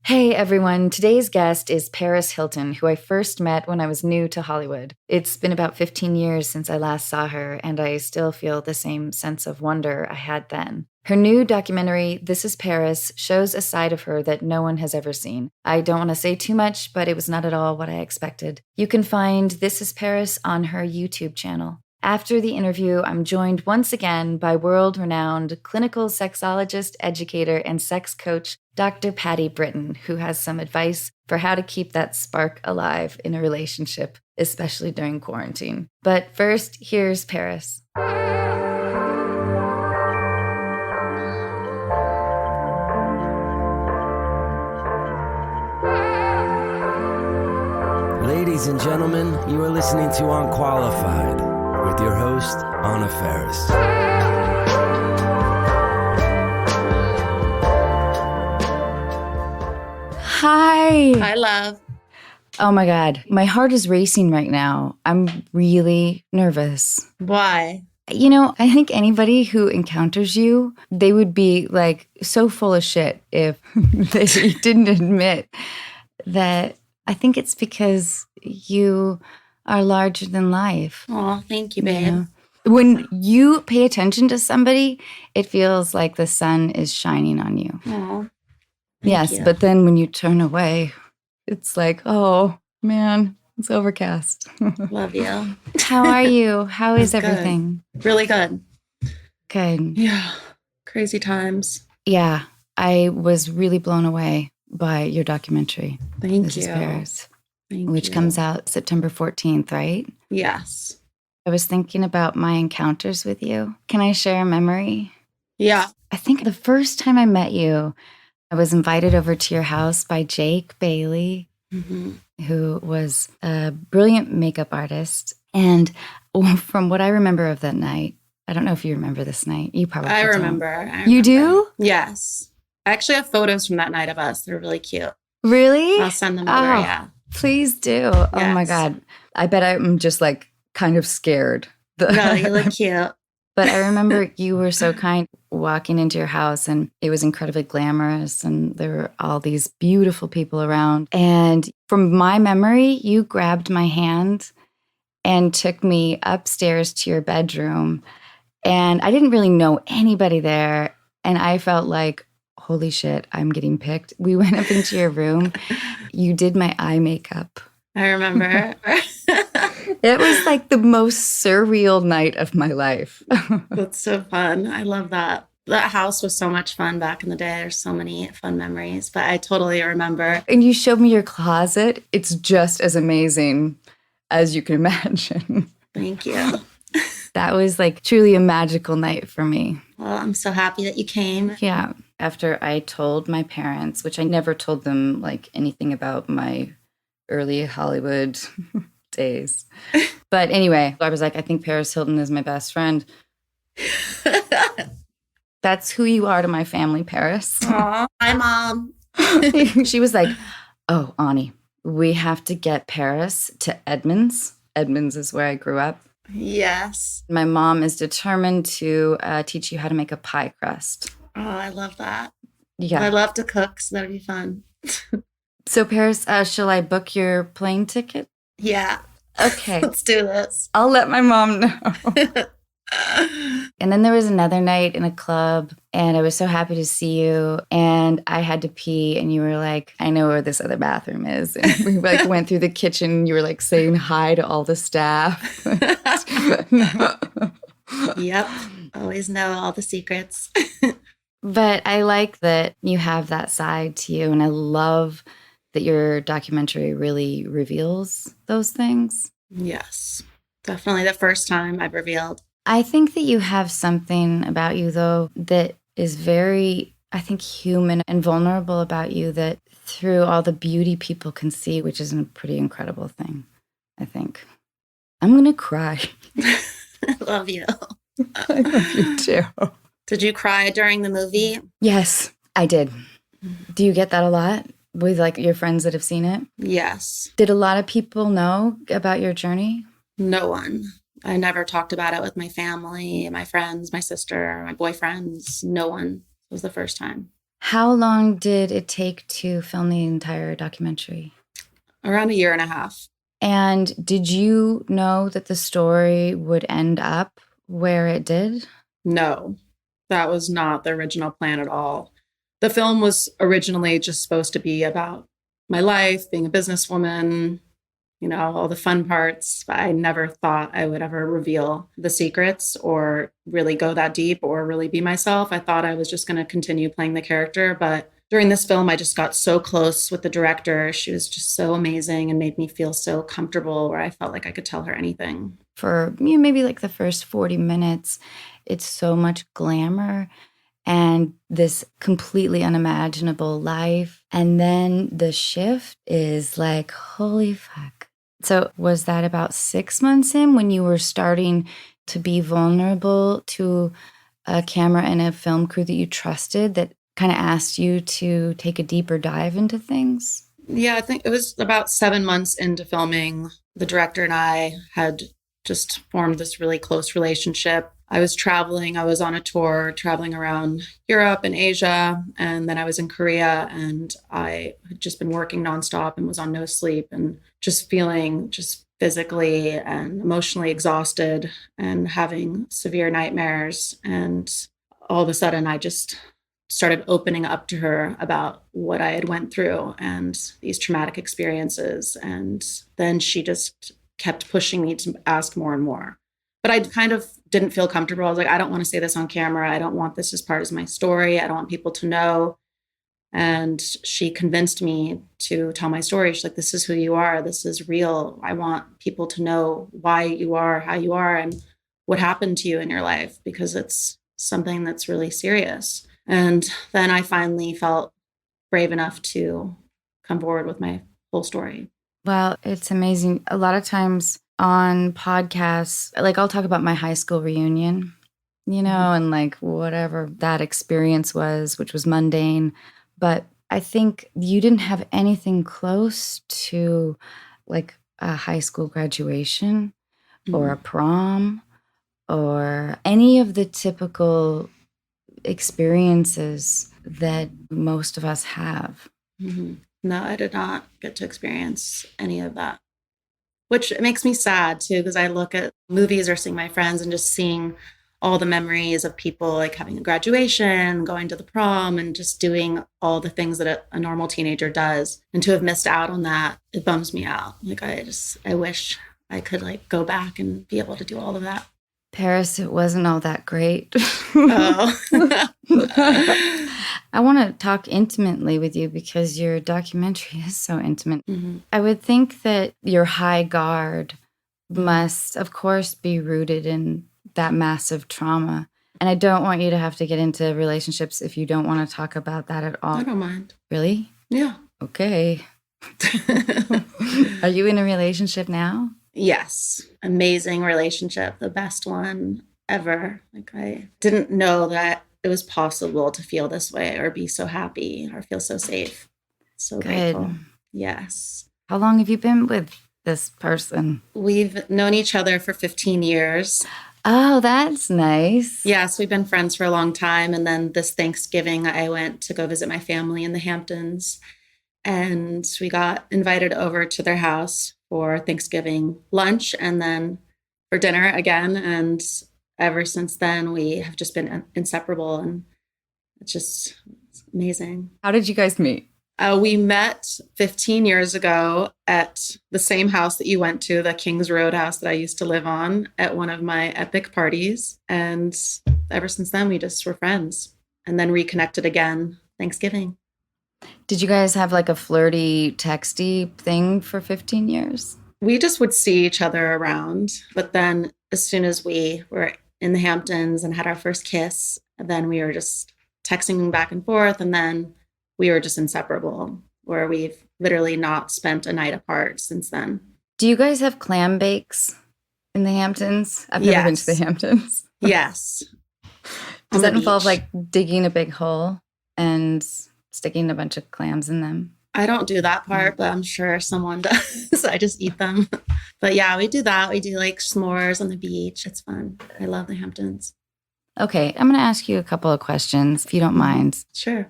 Hey everyone, today's guest is Paris Hilton, who I first met when I was new to Hollywood. It's been about 15 years since I last saw her, and I still feel the same sense of wonder I had then. Her new documentary, This is Paris, shows a side of her that no one has ever seen. I don't want to say too much, but it was not at all what I expected. You can find This is Paris on her YouTube channel. After the interview, I'm joined once again by world-renowned clinical sexologist, educator, and sex coach, Dr. Patty Britton, who has some advice for how to keep that spark alive in a relationship, especially during quarantine. But first, here's Paris. Ladies and gentlemen, you are listening to Unqualified with your host, Anna Faris. Hi. Hi, love. Oh my God. My heart is racing right now. I'm really nervous. Why? You know, I think anybody who encounters you, they would be like so full of shit if they didn't admit that. I think it's because you are larger than life. Oh, thank you, babe. Yeah. When you pay attention to somebody, it feels like the sun is shining on you. Oh, Yes, you. But then when you turn away, it's like, oh, man, it's overcast. Love you. How are you? How is Good. everything? Really good. Good. Yeah. Crazy times. Yeah, I was really blown away by your documentary. Thank This you. is Paris, Thank which you. comes out September 14th, right? Yes. I was thinking about my encounters with you. Can I share a memory? Yeah. I think the first time I met you, I was invited over to your house by Jake Bailey, who was a brilliant makeup artist. And from what I remember of that night, I don't know if you remember this night. You probably I don't. remember. You do? Yes. I actually have photos from that night of us. They're really cute. Really? I'll send them over, yeah. Please do. Oh my Yes. God. I bet I'm just like kind of scared. No, you look cute. But I remember you were so kind walking into your house, and it was incredibly glamorous, and there were all these beautiful people around. And from my memory, you grabbed my hand and took me upstairs to your bedroom. And I didn't really know anybody there. And I felt like, holy shit, I'm getting picked. We went up into your room. You did my eye makeup. I remember. It was like the most surreal night of my life. That's so fun. I love that. That house was so much fun back in the day. There's so many fun memories, but I totally remember. And you showed me your closet. It's just as amazing as you can imagine. Thank you. That was like truly a magical night for me. Well, I'm so happy that you came. Yeah. After I told my parents, which I never told them like anything about my early Hollywood days. But anyway, I was like, I think Paris Hilton is my best friend. That's who you are to my family, Paris. Aw, hi, Mom. She was like, oh, Ani, we have to get Paris to Edmonds. Edmonds is where I grew up. Yes. My mom is determined to teach you how to make a pie crust. Oh, I love that. Yeah. I love to cook, so that'd be fun. So, Paris, shall I book your plane ticket? Yeah. Okay. Let's do this. I'll let my mom know. And then there was another night in a club, and I was so happy to see you. And I had to pee, and you were like, I know where this other bathroom is. And we like went through the kitchen. You were like saying hi to all the staff. Yep. Always know all the secrets. But I like that you have that side to you, and I love that your documentary really reveals those things. Yes. Definitely the first time I've revealed. I think that you have something about you, though, that is very, I think, human and vulnerable about you, that through all the beauty people can see, which is a pretty incredible thing, I think. I'm going to cry. I love you. I love you, too. Did you cry during the movie? Yes, I did. Do you get that a lot with like your friends that have seen it? Yes. Did a lot of people know about your journey? No one. I never talked about it with my family, my friends, my sister, my boyfriends. No one. It was the first time. How long did it take to film the entire documentary? Around a year and a half. And did you know that the story would end up where it did? No, that was not the original plan at all. The film was originally just supposed to be about my life, being a businesswoman, all the fun parts. But I never thought I would ever reveal the secrets or really go that deep or really be myself. I thought I was just going to continue playing the character. But during this film, I just got so close with the director. She was just so amazing and made me feel so comfortable where I felt like I could tell her anything. For maybe like the first 40 minutes, it's so much glamour and this completely unimaginable life. And then the shift is like, holy fuck. So was that about 6 months in when you were starting to be vulnerable to a camera and a film crew that you trusted that kind of asked you to take a deeper dive into things? Yeah, I think it was about 7 months into filming. The director and I had just formed this really close relationship. I was traveling. I was on a tour traveling around Europe and Asia. And then I was in Korea and I had just been working nonstop and was on no sleep and just feeling just physically and emotionally exhausted and having severe nightmares. And all of a sudden, I just started opening up to her about what I had went through and these traumatic experiences. And then she just kept pushing me to ask more and more. But I kind of didn't feel comfortable. I was like, I don't want to say this on camera. I don't want this as part of my story. I don't want people to know. And she convinced me to tell my story. She's like, this is who you are. This is real. I want people to know why you are, how you are, and what happened to you in your life, because it's something that's really serious. And then I finally felt brave enough to come forward with my whole story. Well, it's amazing. A lot of times on podcasts, like I'll talk about my high school reunion, and like whatever that experience was, which was mundane. But I think you didn't have anything close to like a high school graduation or a prom or any of the typical experiences that most of us have. Mm-hmm. No, I did not get to experience any of that, which makes me sad too, because I look at movies or seeing my friends and just seeing all the memories of people like having a graduation, going to the prom, and just doing all the things that a normal teenager does. And to have missed out on that, it bums me out. Like I wish I could like go back and be able to do all of that. Paris, it wasn't all that great. Oh. I want to talk intimately with you because your documentary is so intimate. Mm-hmm. I would think that your high guard must, of course, be rooted in that massive trauma. And I don't want you to have to get into relationships if you don't want to talk about that at all. I don't mind. Really? Yeah. Okay. Are you in a relationship now? Yes. Amazing relationship. The best one ever. Like I didn't know that it was possible to feel this way or be so happy or feel so safe. So Good. grateful. Yes. How long have you been with this person? We've known each other for 15 years. Oh, that's nice. Yes, we've been friends for a long time. And then this Thanksgiving, I went to go visit my family in the Hamptons. And we got invited over to their house for Thanksgiving lunch and then for dinner again. And ever since then, we have just been inseparable. And it's amazing. How did you guys meet? We met 15 years ago at the same house that you went to, the Kings Road house that I used to live on, at one of my epic parties. And ever since then, we just were friends and then reconnected again Thanksgiving. Did you guys have like a flirty, texty thing for 15 years? We just would see each other around. But then as soon as we were in the Hamptons and had our first kiss, then we were just texting back and forth. And then we were just inseparable, where we've literally not spent a night apart since then. Do you guys have clam bakes in the Hamptons? I've never been to the Hamptons. Yes. Does that involve like digging a big hole and sticking a bunch of clams in them? I don't do that part, but I'm sure someone does. I just eat them. But yeah, we do that. We do like s'mores on the beach. It's fun. I love the Hamptons. Okay, I'm going to ask you a couple of questions, if you don't mind. Sure.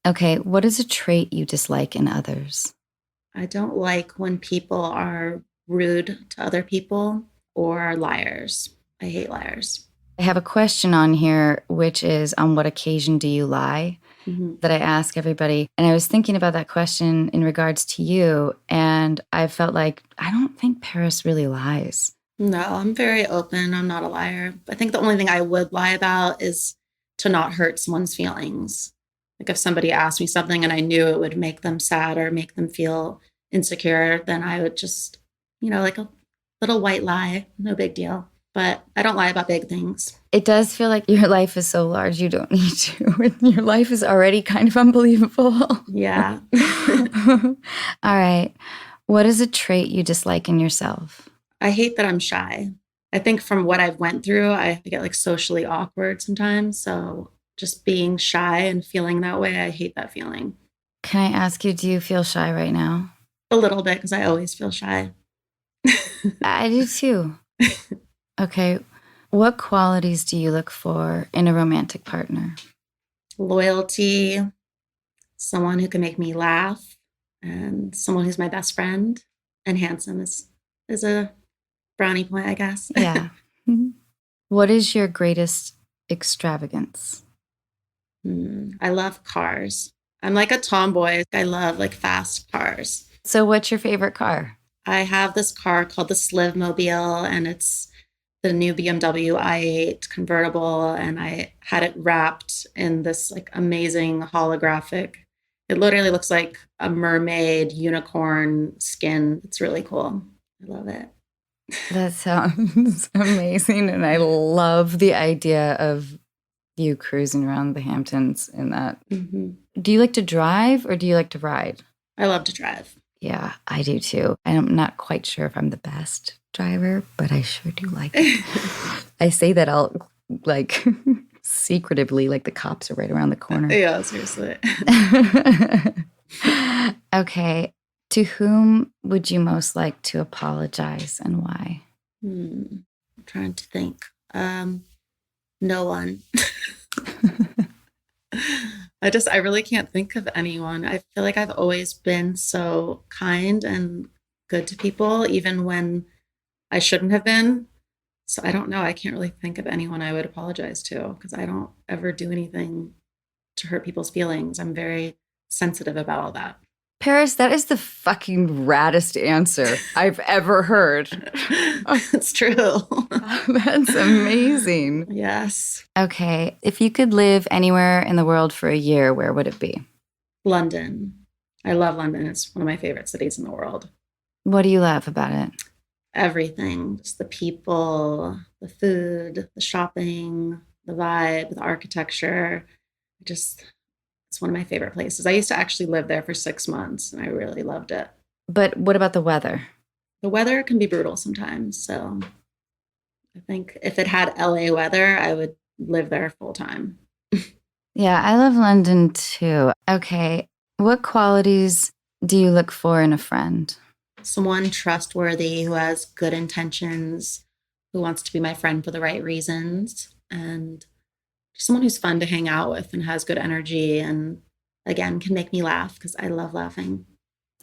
Okay, what is a trait you dislike in others? I don't like when people are rude to other people or liars. I hate liars. I have a question on here, which is on what occasion do you lie? Mhm. That I ask everybody. And I was thinking about that question in regards to you. And I felt like, I don't think Paris really lies. No, I'm very open. I'm not a liar. I think the only thing I would lie about is to not hurt someone's feelings. Like if somebody asked me something and I knew it would make them sad or make them feel insecure, then I would just, like a little white lie, no big deal. But I don't lie about big things. It does feel like your life is so large, you don't need to. Your life is already kind of unbelievable. Yeah. All right. What is a trait you dislike in yourself? I hate that I'm shy. I think from what I've went through, I get like socially awkward sometimes. So just being shy and feeling that way, I hate that feeling. Can I ask you, do you feel shy right now? A little bit because I always feel shy. I do too. Okay. What qualities do you look for in a romantic partner? Loyalty, someone who can make me laugh, and someone who's my best friend, and handsome is a brownie point, I guess. Yeah. What is your greatest extravagance? I love cars. I'm like a tomboy. I love like fast cars. So what's your favorite car? I have this car called the Slivmobile, and it's the new BMW i8 convertible, and I had it wrapped in this like amazing holographic. It literally looks like a mermaid unicorn skin. It's really cool. I love it. That sounds amazing. And I love the idea of you cruising around the Hamptons in that. Mm-hmm. Do you like to drive or do you like to ride? I love to drive. Yeah, I do too. I'm not quite sure if I'm the best driver, but I sure do like it. I say that all like secretively, like the cops are right around the corner. Yeah, seriously. Okay. To whom would you most like to apologize and why? I'm trying to think. No one. I really can't think of anyone. I feel like I've always been so kind and good to people, even when I shouldn't have been. So I don't know. I can't really think of anyone I would apologize to because I don't ever do anything to hurt people's feelings. I'm very sensitive about all that. Paris, that is the fucking raddest answer I've ever heard. It's true. That's amazing. Yes. Okay. If you could live anywhere in the world for a year, where would it be? London. I love London. It's one of my favorite cities in the world. What do you love about it? Everything. Just the people, the food, the shopping, the vibe, the architecture. It's one of my favorite places. I used to actually live there for 6 months and I really loved it. But what about the weather? The weather can be brutal sometimes. So I think if it had LA weather, I would live there full time. Yeah, I love London too. Okay. What qualities do you look for in a friend? Someone trustworthy who has good intentions, who wants to be my friend for the right reasons, and someone who's fun to hang out with and has good energy and, again, can make me laugh because I love laughing.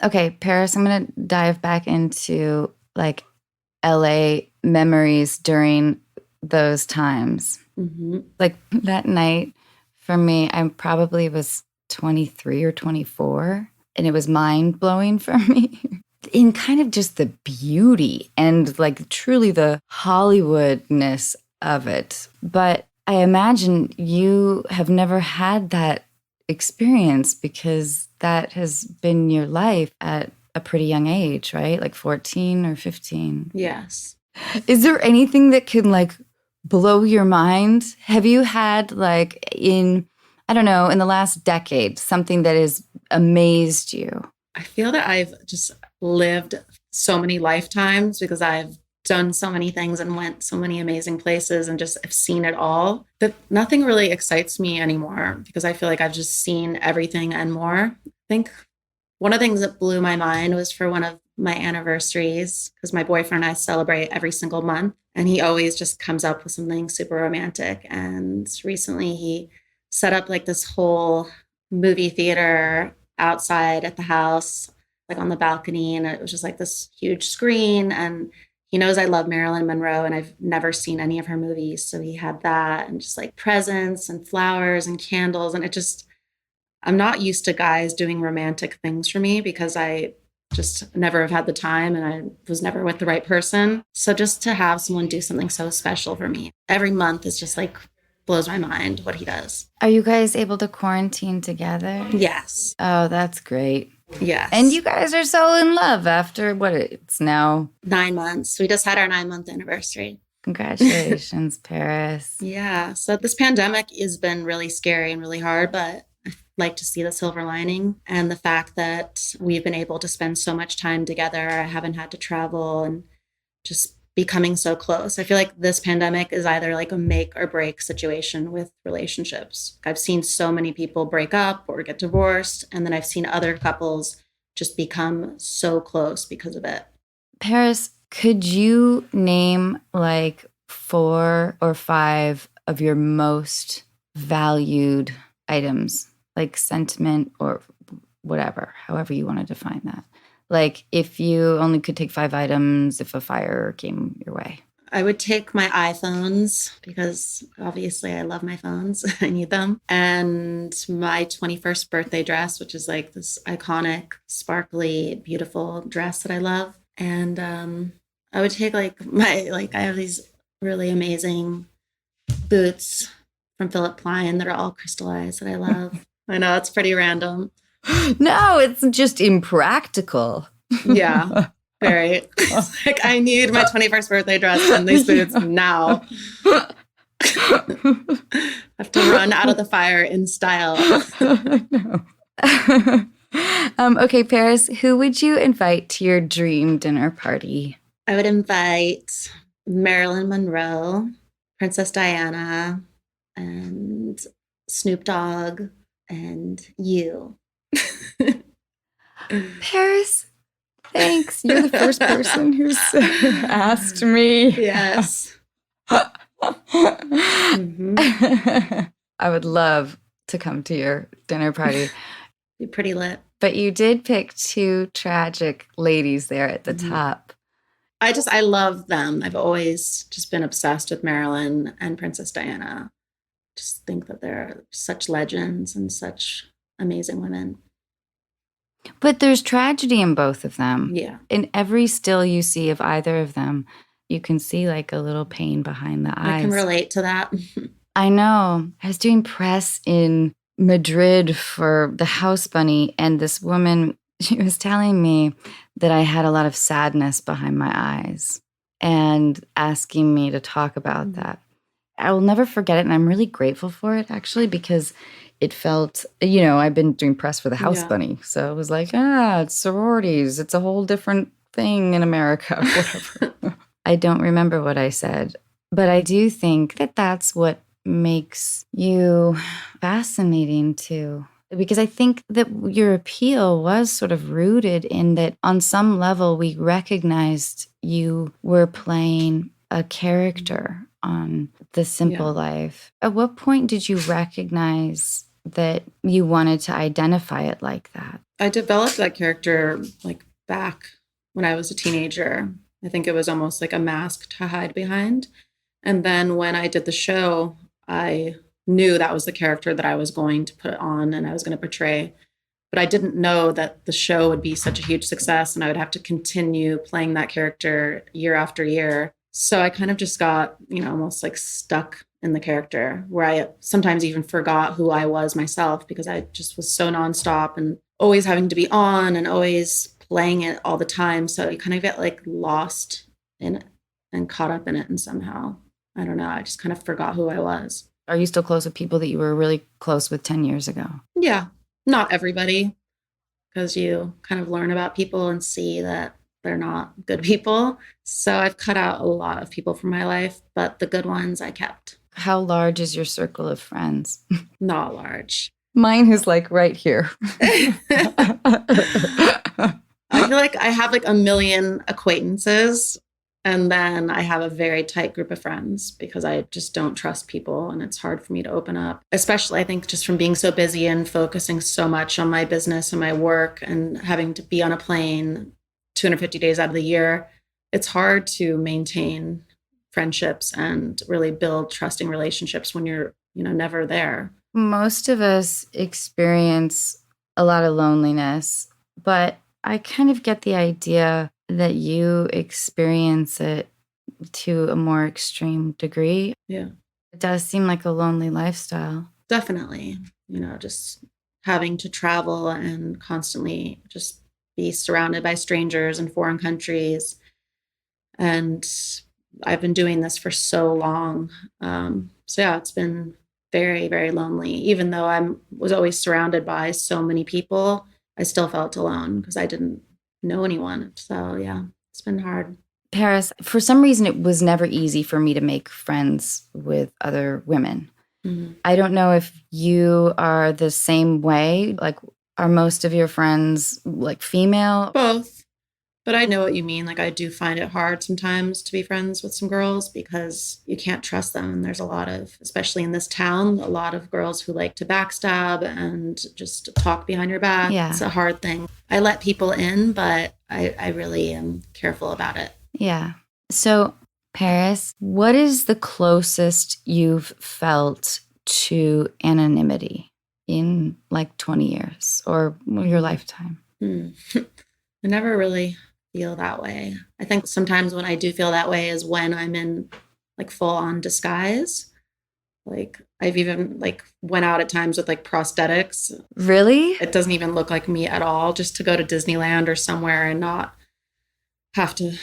Okay, Paris, I'm going to dive back into like LA memories during those times. Mm-hmm. Like that night for me, I probably was 23 or 24, and it was mind blowing for me. In kind of just the beauty and like truly the Hollywoodness of it. But I imagine you have never had that experience because that has been your life at a pretty young age, right? Like 14 or 15. Yes. Is there anything that can like blow your mind? Have you had like I don't know, in the last decade, something that has amazed you? I feel that I've just lived so many lifetimes because I've done so many things and went so many amazing places and just have seen it all, that nothing really excites me anymore because I feel like I've just seen everything and more. I think one of the things that blew my mind was for one of my anniversaries, because my boyfriend and I celebrate every single month, and he always just comes up with something super romantic. And recently he set up like this whole movie theater outside at the house, like on the balcony. And it was just like this huge screen. And he knows I love Marilyn Monroe and I've never seen any of her movies. So he had that and just like presents and flowers and candles. And it just, I'm not used to guys doing romantic things for me because I just never have had the time and I was never with the right person. So just to have someone do something so special for me every month is just like blows my mind what he does. Are you guys able to quarantine together? Yes. Oh, that's great. Yes. And you guys are so in love after what it's now 9 months. We just had our 9-month anniversary. Congratulations, Paris. Yeah. So this pandemic has been really scary and really hard, but I like to see the silver lining and the fact that we've been able to spend so much time together. I haven't had to travel and just becoming so close. I feel like this pandemic is either like a make or break situation with relationships. I've seen so many people break up or get divorced, and then I've seen other couples just become so close because of it. Paris, could you name like 4 or 5 of your most valued items, like sentiment or whatever, however you want to define that? Like if you only could take 5 items if a fire came your way. I would take my iPhones because obviously I love my phones. I need them. And my 21st birthday dress, which is like this iconic, sparkly, beautiful dress that I love. And I would take like I have these really amazing boots from Philip Klein that are all crystallized that I love. I know it's pretty random. No, it's just impractical. Yeah, very. Like I need my 21st birthday dress and these boots now. I have to run out of the fire in style. Okay, Paris, who would you invite to your dream dinner party? I would invite Marilyn Monroe, Princess Diana, and Snoop Dogg, and you. Paris, thanks. You're the first person who's asked me. Yes. Mm-hmm. I would love to come to your dinner party. Be pretty lit. But you did pick 2 tragic ladies there at the top. I love them. I've always just been obsessed with Marilyn and Princess Diana. Just think that they're such legends and such amazing women. But there's tragedy in both of them. Yeah. In every still you see of either of them, you can see like a little pain behind the eyes. I can relate to that. I know. I was doing press in Madrid for the House Bunny, and this woman, she was telling me that I had a lot of sadness behind my eyes and asking me to talk about that. I will never forget it, and I'm really grateful for it, actually, because it felt, I've been doing press for the House Bunny, so it was like, it's sororities. It's a whole different thing in America, whatever. I don't remember what I said, but I do think that that's what makes you fascinating too. Because I think that your appeal was sort of rooted in that on some level we recognized you were playing a character on The Simple Life. At what point did you recognize that you wanted to identify it like that? I developed that character like back when I was a teenager. I think it was almost like a mask to hide behind. And then when I did the show, I knew that was the character that I was going to put on and I was going to portray. But I didn't know that the show would be such a huge success and I would have to continue playing that character year after year. So I kind of just got, almost like stuck in the character where I sometimes even forgot who I was myself because I just was so nonstop and always having to be on and always playing it all the time. So you kind of get like lost in it and caught up in it. And somehow, I don't know, I just kind of forgot who I was. Are you still close with people that you were really close with 10 years ago? Yeah, not everybody, because you kind of learn about people and see that they're not good people. So I've cut out a lot of people from my life, but the good ones I kept. How large is your circle of friends? Not large. Mine is like right here. I feel like I have like a million acquaintances, And then I have a very tight group of friends because I just don't trust people and it's hard for me to open up, especially I think just from being so busy and focusing so much on my business and my work and having to be on a plane 250 days out of the year. It's hard to maintain friendships and really build trusting relationships when you're, never there. Most of us experience a lot of loneliness, but I kind of get the idea that you experience it to a more extreme degree. Yeah. It does seem like a lonely lifestyle. Definitely. Just having to travel and constantly just be surrounded by strangers in foreign countries. And I've been doing this for so long. So yeah, it's been very, very lonely. Even though I was always surrounded by so many people, I still felt alone because I didn't know anyone. So yeah, it's been hard. Paris, for some reason, it was never easy for me to make friends with other women. Mm-hmm. I don't know if you are the same way. Like, are most of your friends like female? Both. But I know what you mean. Like, I do find it hard sometimes to be friends with some girls because you can't trust them. And there's a lot of, especially in this town, a lot of girls who like to backstab and just talk behind your back. Yeah. It's a hard thing. I let people in, but I really am careful about it. Yeah. So, Paris, what is the closest you've felt to anonymity in like 20 years or your lifetime? I never really feel that way. I think sometimes when I do feel that way is when I'm in like full on disguise. Like I've even like went out at times with like prosthetics. Really? It doesn't even look like me at all, just to go to Disneyland or somewhere and not have to,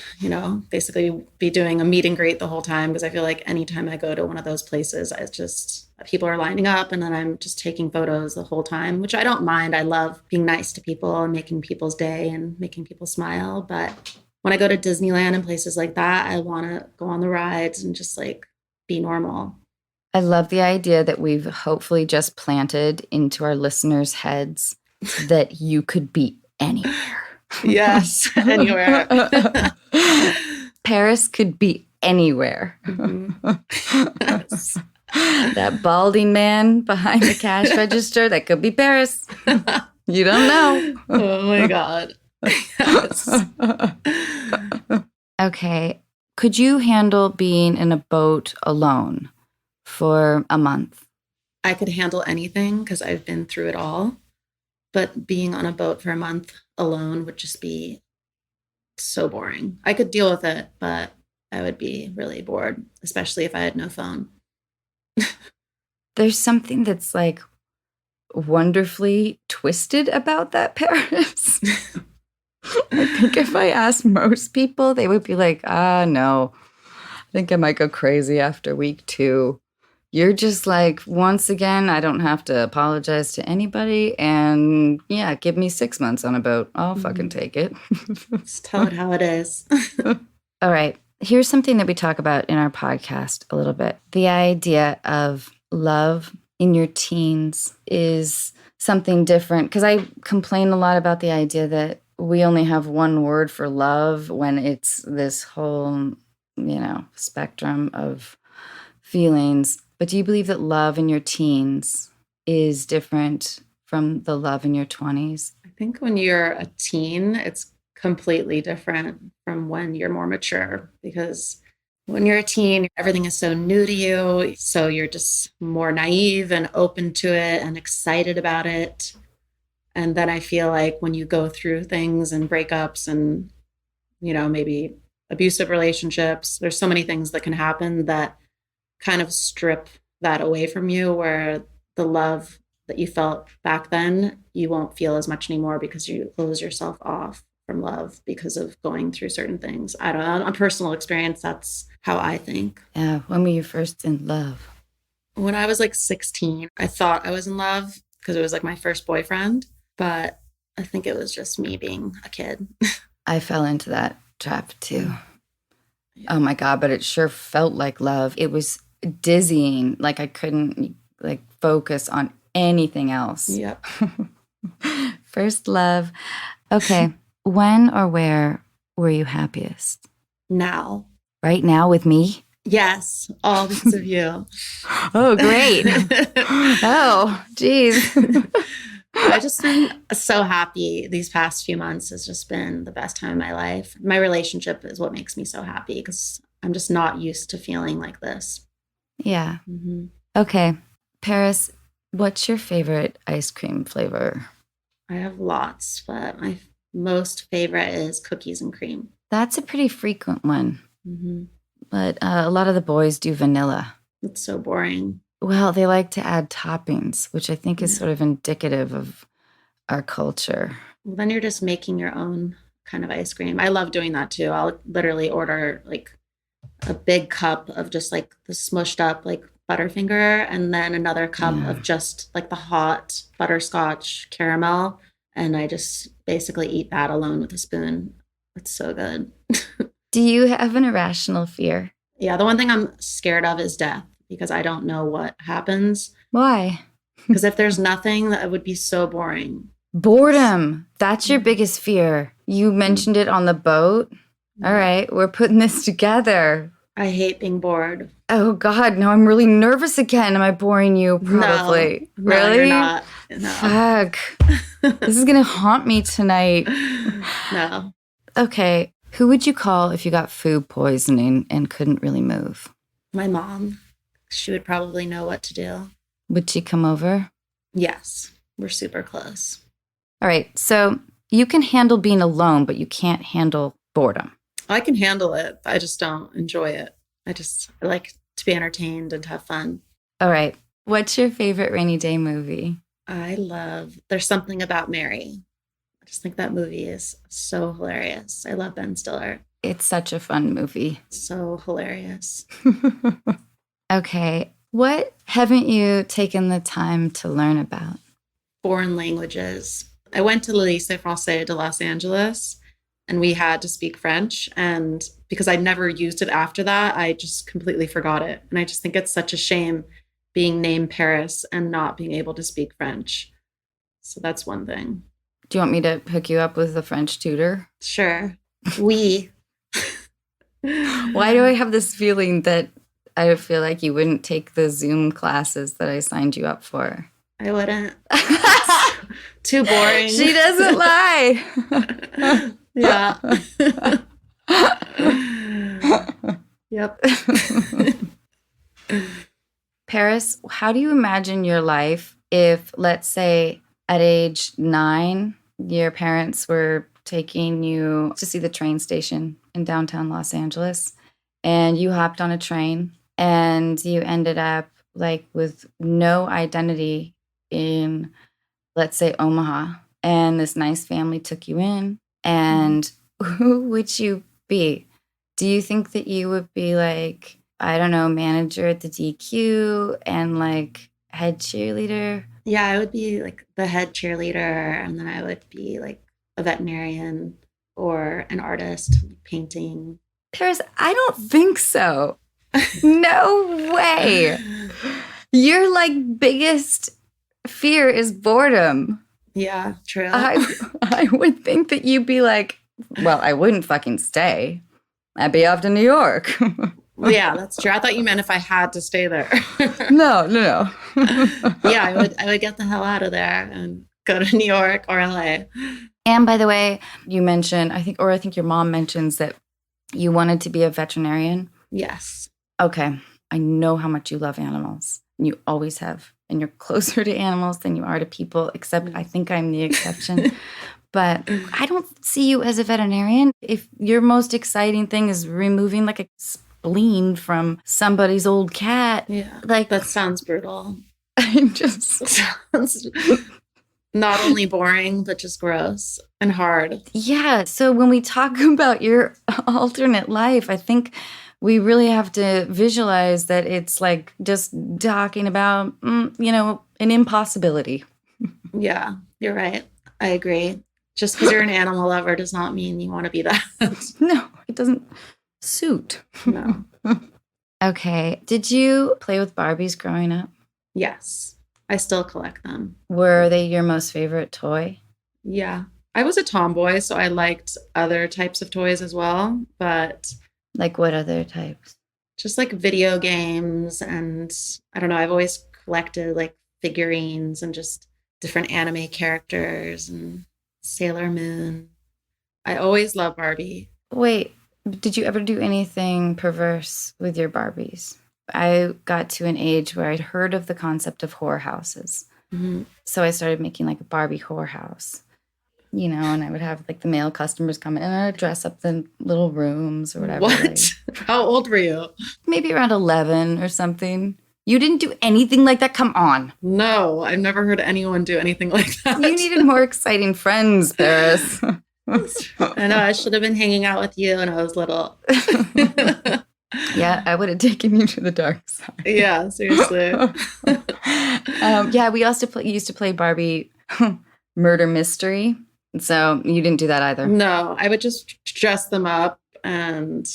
basically be doing a meet and greet the whole time. Because I feel like anytime I go to one of those places, it's just people are lining up and then I'm just taking photos the whole time, which I don't mind. I love being nice to people and making people's day and making people smile. But when I go to Disneyland and places like that, I want to go on the rides and just like be normal. I love the idea that we've hopefully just planted into our listeners' heads that you could be anywhere. Yes, anywhere. Paris could be anywhere. Mm-hmm. Yes. That balding man behind the cash register, that could be Paris. You don't know. Oh my God. Yes. Okay. Could you handle being in a boat alone for a month? I could handle anything because I've been through it all. But being on a boat for a month alone would just be so boring. I could deal with it, but I would be really bored, especially if I had no phone. There's something that's like wonderfully twisted about that, Paris. I think if I asked most people, they would be like, no, I think I might go crazy after week 2. You're just like, once again, I don't have to apologize to anybody. And yeah, give me 6 months on a boat. I'll fucking take it. Just tell it how it is. All right. Here's something that we talk about in our podcast a little bit. The idea of love in your teens is something different. Because I complain a lot about the idea that we only have one word for love when it's this whole, spectrum of feelings. But do you believe that love in your teens is different from the love in your 20s? I think when you're a teen, it's completely different from when you're more mature. Because when you're a teen, everything is so new to you. So you're just more naive and open to it and excited about it. And then I feel like when you go through things and breakups and, maybe abusive relationships, there's so many things that can happen that kind of strip that away from you, where the love that you felt back then, you won't feel as much anymore because you close yourself off from love because of going through certain things. I don't know. On personal experience, that's how I think. Yeah. When were you first in love? When I was like 16, I thought I was in love because it was like my first boyfriend, but I think it was just me being a kid. I fell into that trap too. Yeah. Oh my God, but it sure felt like love. It was dizzying. Like I couldn't focus on anything else. Yep. First love. Okay. When or where were you happiest? Now. Right now with me? Yes, all because of you. Oh, great. Oh, geez. I've just been so happy these past few months. Has just been the best time of my life. My relationship is what makes me so happy because I'm just not used to feeling like this. Yeah. Mm-hmm. Okay. Paris, what's your favorite ice cream flavor? I have lots, but my most favorite is cookies and cream. That's a pretty frequent one, Mm-hmm. but a lot of the boys do vanilla. It's so boring. Well, they like to add toppings, which I think is Yeah. sort of indicative of our culture. Well, then you're just making your own kind of ice cream. I love doing that too. I'll literally order like a big cup of just like the smushed up like Butterfinger and then another cup Yeah. of just like the hot butterscotch caramel. And I just basically eat that alone with a spoon. It's so good. Do you have an irrational fear? Yeah, the one thing I'm scared of is death because I don't know what happens. Why? Because if there's nothing, that would be so boring. Boredom. That's your biggest fear. You mentioned it on the boat. All right, we're putting this together. I hate being bored. Oh, God, now I'm really nervous again. Am I boring you? Probably. No, really? you're not. No. Fuck. This is going to haunt me tonight. No. Okay, who would you call if you got food poisoning and couldn't really move? My mom. She would probably know what to do. Would she come over? Yes. We're super close. All right, so you can handle being alone, but you can't handle boredom. I can handle it. I just don't enjoy it. I like to be entertained and have fun. All right. What's your favorite rainy day movie? There's Something About Mary. I just think that movie is so hilarious. I love Ben Stiller. It's such a fun movie. So hilarious. Okay. What haven't you taken the time to learn about? Foreign languages. I went to le Lycée Français de Los Angeles and we had to speak French. And because I never used it after that, I just completely forgot it. And I just think it's such a shame being named Paris and not being able to speak French. So that's one thing. Do you want me to hook you up with a French tutor? Sure. Oui. Why do I have this feeling that I feel like you wouldn't take the Zoom classes that I signed you up for? I wouldn't. Too boring. She doesn't lie. Yeah. Yep. Paris, how do you imagine your life if, let's say, at age 9, your parents were taking you to see the train station in downtown Los Angeles, and you hopped on a train, and you ended up like with no identity in, let's say, Omaha, and this nice family took you in, and who would you be? Do you think that you would be like, I don't know, manager at the DQ and like head cheerleader? Yeah, I would be like the head cheerleader, and then I would be like a veterinarian or an artist painting. Paris, I don't think so. No way. Your like biggest fear is boredom. Yeah, true. I would think that you'd be like, well, I wouldn't fucking stay. I'd be off to New York. Yeah, that's true. I thought you meant if I had to stay there. No. Yeah, I would get the hell out of there and go to New York or LA. And by the way, you mentioned, I think your mom mentions that you wanted to be a veterinarian. Yes. Okay. I know how much you love animals. And you always have. And you're closer to animals than you are to people, except I think I'm the exception. But I don't see you as a veterinarian. If your most exciting thing is removing like a spleen from somebody's old cat. Yeah. Like that sounds brutal. I'm just sounds not only boring, but just gross and hard. Yeah. So when we talk about your alternate life, I think we really have to visualize that it's like just talking about, an impossibility. Yeah, you're right. I agree. Just because you're an animal lover does not mean you want to be that. No, it doesn't suit. No. Okay. Did you play with Barbies growing up? Yes. I still collect them. Were they your most favorite toy? Yeah. I was a tomboy, so I liked other types of toys as well. But Like what other types? Just like video games. And I don't know, I've always collected like figurines and just different anime characters and Sailor Moon. I always love Barbie. Wait, did you ever do anything perverse with your Barbies? I got to an age where I'd heard of the concept of whorehouses. Mhm. So I started making like a Barbie whorehouse, and I would have like the male customers come in and I'd dress up the little rooms or whatever. What? How old were you? Maybe around 11 or something. You didn't do anything like that? Come on. No, I've never heard anyone do anything like that. You needed more exciting friends, Paris. I know, I should have been hanging out with you when I was little. Yeah, I would have taken you to the dark side. Yeah, seriously. Yeah, we also used to play Barbie murder mystery. So you didn't do that either. No, I would just dress them up and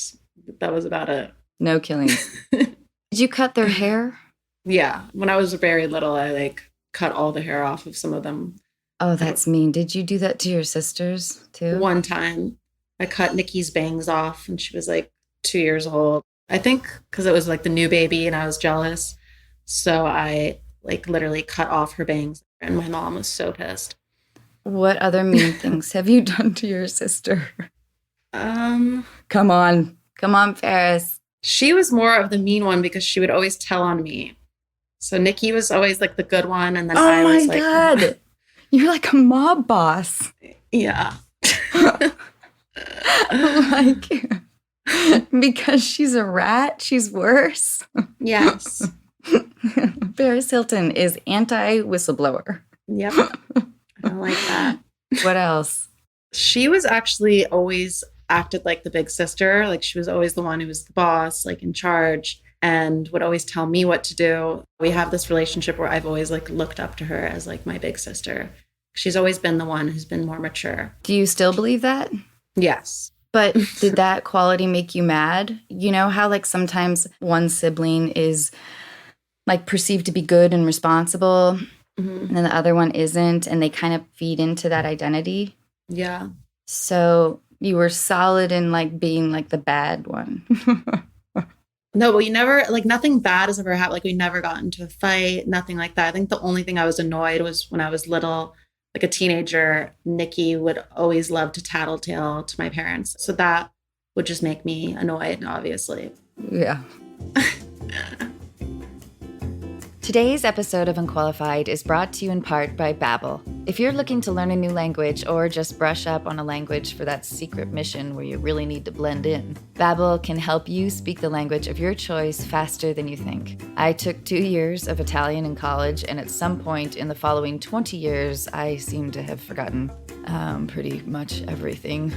that was about it. No killings. Did you cut their hair? Yeah, when I was very little, I like cut all the hair off of some of them. Oh, that's mean. Did you do that to your sisters too? One time, I cut Nikki's bangs off and she was like 2 years old. I think because it was like the new baby and I was jealous. So I like literally cut off her bangs and my mom was so pissed. What other mean things have you done to your sister? Um, Come on, Paris. She was more of the mean one because she would always tell on me. So Nikki was always like the good one. And then I was like, oh my God. You're like a mob boss. Yeah. Like, because she's a rat, she's worse. Yes. Paris Hilton is anti-whistleblower. Yep. I don't like that. What else? She was actually always acted like the big sister. Like she was always the one who was the boss, like in charge, and would always tell me what to do. We have this relationship where I've always like looked up to her as like my big sister. She's always been the one who's been more mature. Do you still believe that? Yes. But did that quality make you mad? You know how like sometimes one sibling is like perceived to be good and responsible, and then the other one isn't, and they kind of feed into that identity? Yeah. So you were solid in like being like the bad one. No, but we never, like nothing bad has ever happened. Like we never got into a fight, nothing like that. I think the only thing I was annoyed was when I was little, like a teenager, Nikki would always love to tattletale to my parents. So that would just make me annoyed, obviously. Yeah. Today's episode of Unqualified is brought to you in part by Babbel. If you're looking to learn a new language or just brush up on a language for that secret mission where you really need to blend in, Babbel can help you speak the language of your choice faster than you think. I took 2 years of Italian in college, and at some point in the following 20 years, I seem to have forgotten pretty much everything.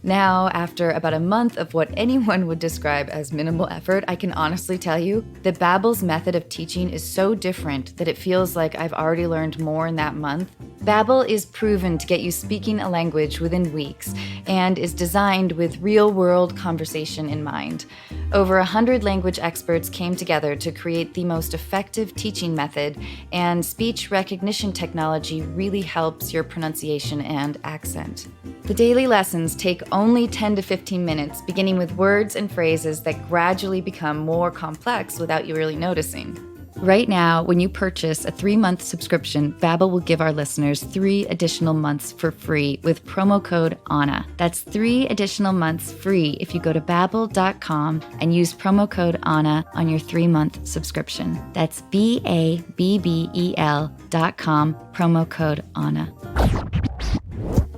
Now, after about a month of what anyone would describe as minimal effort, I can honestly tell you that Babbel's method of teaching is so different that it feels like I've already learned more in that month. Babbel is proven to get you speaking a language within weeks and is designed with real-world conversation in mind. Over 100 language experts came together to create the most effective teaching method, and speech recognition technology really helps your pronunciation and accent. The daily lessons take only 10 to 15 minutes, beginning with words and phrases that gradually become more complex without you really noticing. Right now, when you purchase a 3-month subscription, Babbel will give our listeners 3 additional months for free with promo code ANNA. That's 3 additional months free if you go to babbel.com and use promo code ANNA on your 3-month subscription. That's BABBEL.com, promo code ANNA.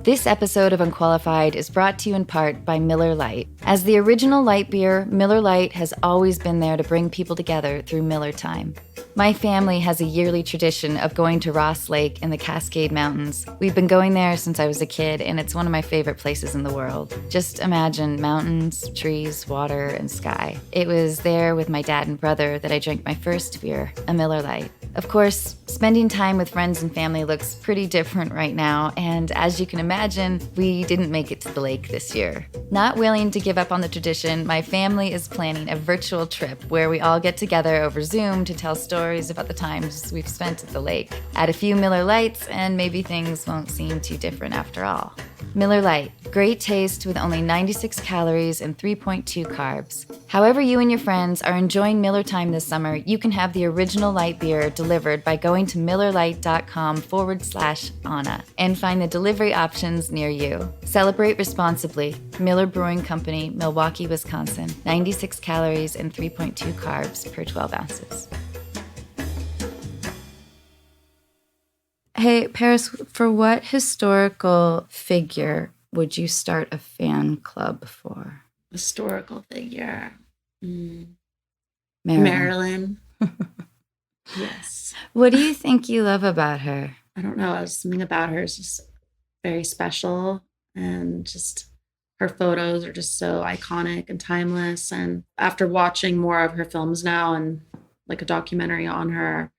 This episode of Unqualified is brought to you in part by Miller Lite. As the original light beer, Miller Lite has always been there to bring people together through Miller time. My family has a yearly tradition of going to Ross Lake in the Cascade Mountains. We've been going there since I was a kid, and it's one of my favorite places in the world. Just imagine mountains, trees, water, and sky. It was there with my dad and brother that I drank my first beer, a Miller Lite. Of course, spending time with friends and family looks pretty different right now, and as you can imagine, we didn't make it to the lake this year. Not willing to give up on the tradition, my family is planning a virtual trip where we all get together over Zoom to tell stories about the times we've spent at the lake. Add a few Miller Lights, and maybe things won't seem too different after all. Miller Lite, great taste with only 96 calories and 3.2 carbs. However you and your friends are enjoying Miller time this summer, you can have the original light beer delivered by going to millerlight.com/Anna and find the delivery options near you. Celebrate responsibly. Miller Brewing Company, Milwaukee, Wisconsin. 96 calories and 3.2 carbs per 12 ounces. Hey, Paris, for what historical figure would you start a fan club for? Historical figure. Marilyn. Marilyn. Yes. What do you think you love about her? I don't know. Something about her is just very special, and just her photos are just so iconic and timeless. And after watching more of her films now and like a documentary on her,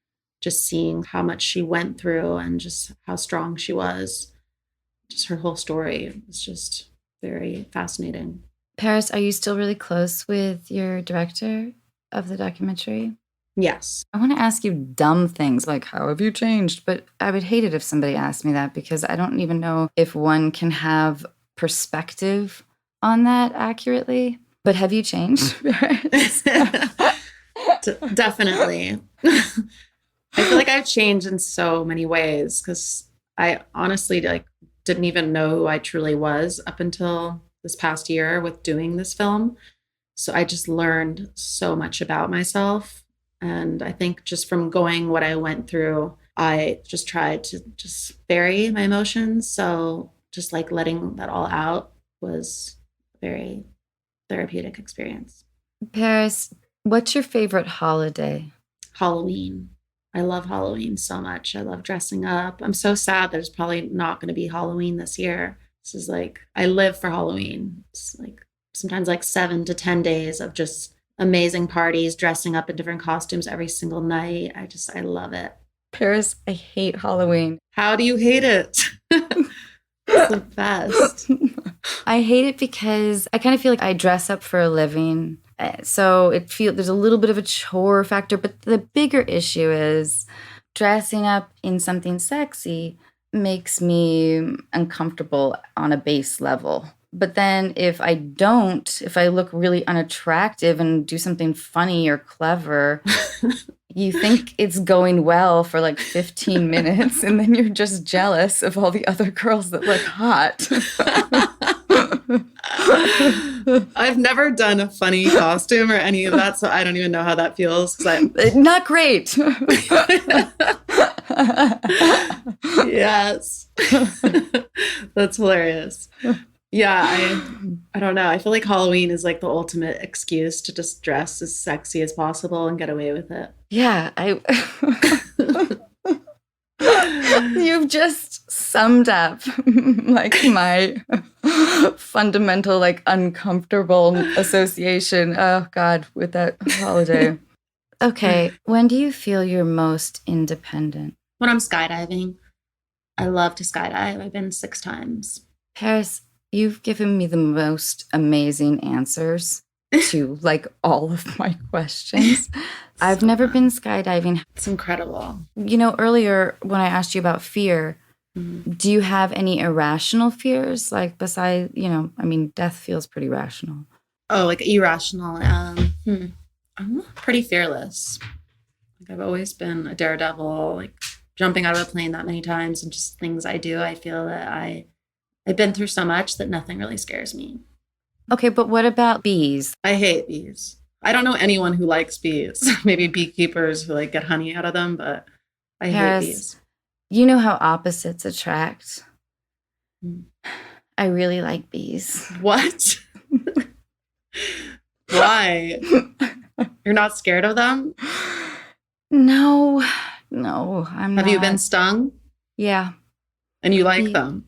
just seeing how much she went through and just how strong she was, just her whole story was just very fascinating. Paris, are you still really close with your director of the documentary? Yes. I want to ask you dumb things like, how have you changed? But I would hate it if somebody asked me that, because I don't even know if one can have perspective on that accurately. But have you changed, Paris? Definitely. I feel like I've changed in so many ways, because I honestly didn't even know who I truly was up until this past year with doing this film. So I just learned so much about myself. And I think just from going what I went through, I just tried to just bury my emotions. So just like letting that all out was a very therapeutic experience. Paris, what's your favorite holiday? Halloween. I love Halloween so much. I love dressing up. I'm so sad there's probably not going to be Halloween this year. This is like, I live for Halloween. It's like sometimes like 7 to 10 days of just amazing parties, dressing up in different costumes every single night. I love it. Paris, I hate Halloween. How do you hate it? It's the best. I hate it because I kind of feel like I dress up for a living. So there's a little bit of a chore factor, but the bigger issue is dressing up in something sexy makes me uncomfortable on a base level. But then if I look really unattractive and do something funny or clever, you think it's going well for like 15 minutes, and then you're just jealous of all the other girls that look hot. I've never done a funny costume or any of that, so I don't even know how that feels. Not great. Yes. That's hilarious. Yeah, I don't know. I feel like Halloween is like the ultimate excuse to just dress as sexy as possible and get away with it. Yeah, you've just summed up like my fundamental like uncomfortable association, oh God, with that holiday. Okay, when do you feel you're most independent? When I'm skydiving. I love to skydive. I've been 6 times. Paris, you've given me the most amazing answers to like all of my questions. I've never been skydiving. It's incredible. You know, earlier when I asked you about fear, do you have any irrational fears? Like besides, death feels pretty rational. Oh, like irrational. I'm pretty fearless. Like I've always been a daredevil, like jumping out of a plane that many times, and just things I do. I feel that I've been through so much that nothing really scares me. Okay, but what about bees? I hate bees. I don't know anyone who likes bees. Maybe beekeepers who like get honey out of them, but I hate bees. You know how opposites attract? I really like bees. What? Why? You're not scared of them? No, I'm not. Have you been stung? Yeah. And you like them?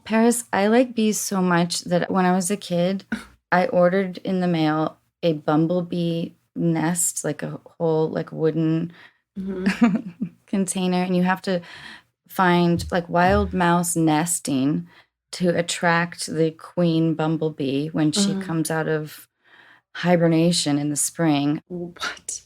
Paris, I like bees so much that when I was a kid, I ordered in the mail a bumblebee nest, like a whole like wooden container, and you have to find like wild mouse nesting to attract the queen bumblebee when she comes out of hibernation in the spring. What?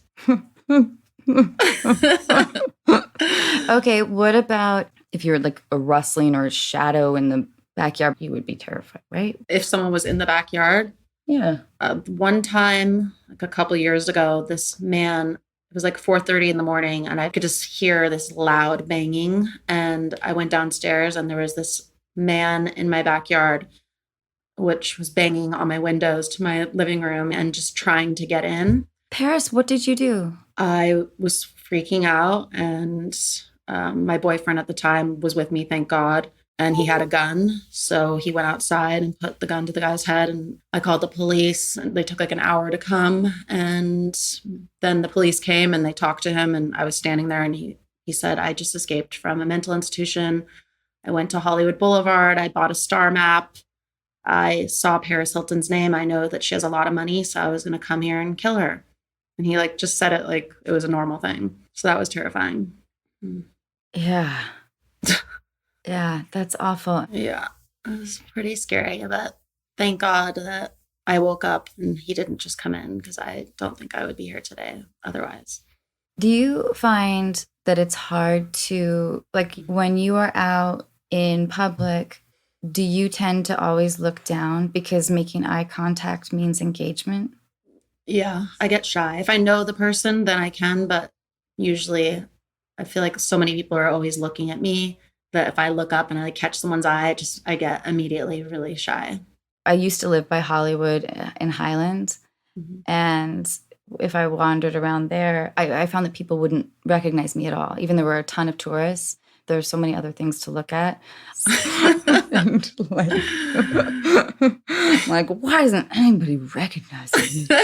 Okay, what about if you're like a rustling or a shadow in the backyard, you would be terrified, right? If someone was in the backyard, Yeah. one time, like a couple years ago, this man, it was like 4:30 in the morning, and I could just hear this loud banging. And I went downstairs, and there was this man in my backyard, which was banging on my windows to my living room and just trying to get in. Paris, what did you do? I was freaking out, and my boyfriend at the time was with me, thank God. And he had a gun. So he went outside and put the gun to the guy's head. And I called the police. And they took like an hour to come. And then the police came and they talked to him. And I was standing there, and he said, I just escaped from a mental institution. I went to Hollywood Boulevard. I bought a star map. I saw Paris Hilton's name. I know that she has a lot of money. So I was going to come here and kill her. And he like just said it like it was a normal thing. So that was terrifying. Yeah. Yeah, that's awful. Yeah, it was pretty scary, but thank God that I woke up and he didn't just come in, because I don't think I would be here today otherwise. Do you find that it's hard to, like, when you are out in public, do you tend to always look down because making eye contact means engagement? Yeah, I get shy. If I know the person, then I can, but usually I feel like so many people are always looking at me that if I look up and I like catch someone's eye, I get immediately really shy. I used to live by Hollywood in Highland, and if I wandered around there, I found that people wouldn't recognize me at all. Even there were a ton of tourists. There are so many other things to look at. And like, why isn't anybody recognizing me?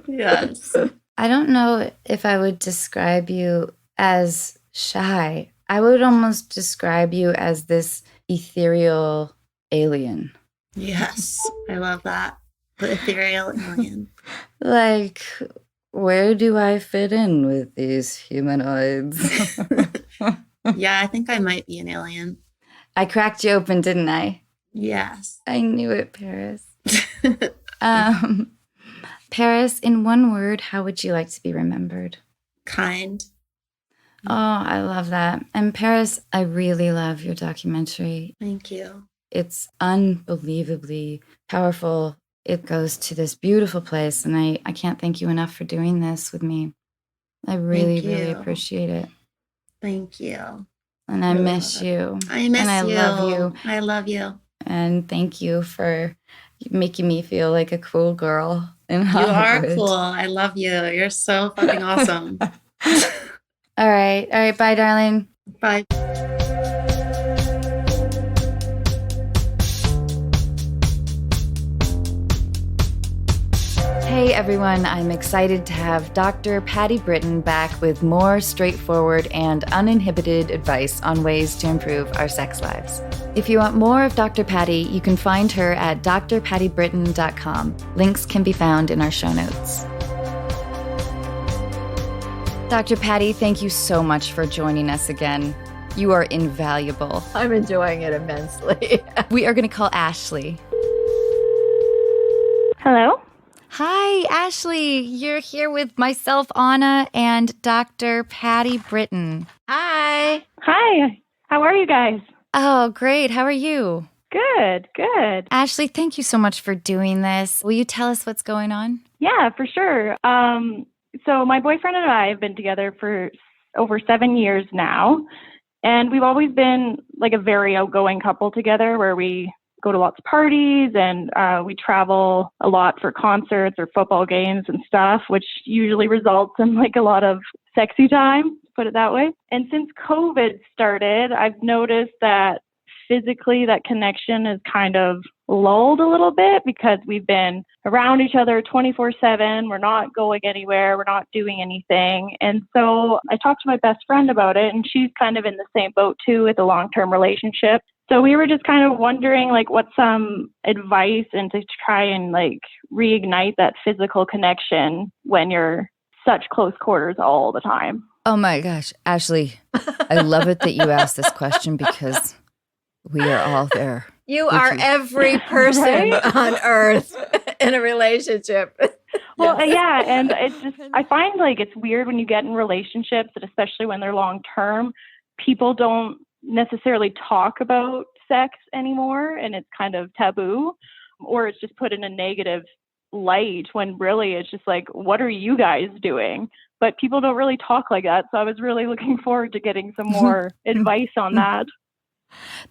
Yes. I don't know if I would describe you as shy. I would almost describe you as this ethereal alien. Yes, I love that. The ethereal alien. Like, where do I fit in with these humanoids? Yeah, I think I might be an alien. I cracked you open, didn't I? Yes. I knew it, Paris. Paris, in one word, how would you like to be remembered? Kind. Oh, I love that. And Paris, I really love your documentary. Thank you. It's unbelievably powerful. It goes to this beautiful place, and I can't thank you enough for doing this with me. I really, really appreciate it. Thank you. And I miss you. I miss you. And I love you. I love you. And thank you for making me feel like a cool girl in You Hollywood. are cool. I love you. You're so fucking awesome. All right. Bye, darling. Bye. Hey everyone, I'm excited to have Dr. Patty Britton back with more straightforward and uninhibited advice on ways to improve our sex lives. If you want more of Dr. Patty, you can find her at drpattybritton.com. Links can be found in our show notes. Dr. Patty, thank you so much for joining us again. You are invaluable. I'm enjoying it immensely. We are going to call Ashley. Hello? Hi, Ashley. You're here with myself, Anna, and Dr. Patty Britton. Hi. Hi. How are you guys? Oh, great. How are you? Good, good. Ashley, thank you so much for doing this. Will you tell us what's going on? Yeah, for sure. So my boyfriend and I have been together for over 7 years now, and we've always been like a very outgoing couple together where we go to lots of parties and we travel a lot for concerts or football games and stuff, which usually results in like a lot of sexy time, to put it that way. And since COVID started, I've noticed that physically that connection is kind of lulled a little bit because we've been around each other 24/7. We're not going anywhere. We're not doing anything. And so I talked to my best friend about it, and she's kind of in the same boat too with a long-term relationship. So we were just kind of wondering like what's some advice and to try and like reignite that physical connection when you're such close quarters all the time. Oh my gosh, Ashley, I love it that you asked this question because we are all there. You are every person Right? on earth in a relationship. Well, yeah, and it's just, I find like it's weird when you get in relationships, and especially when they're long term, people don't necessarily talk about sex anymore, and it's kind of taboo, or it's just put in a negative light when really it's just like, what are you guys doing? But people don't really talk like that. So I was really looking forward to getting some more advice on that.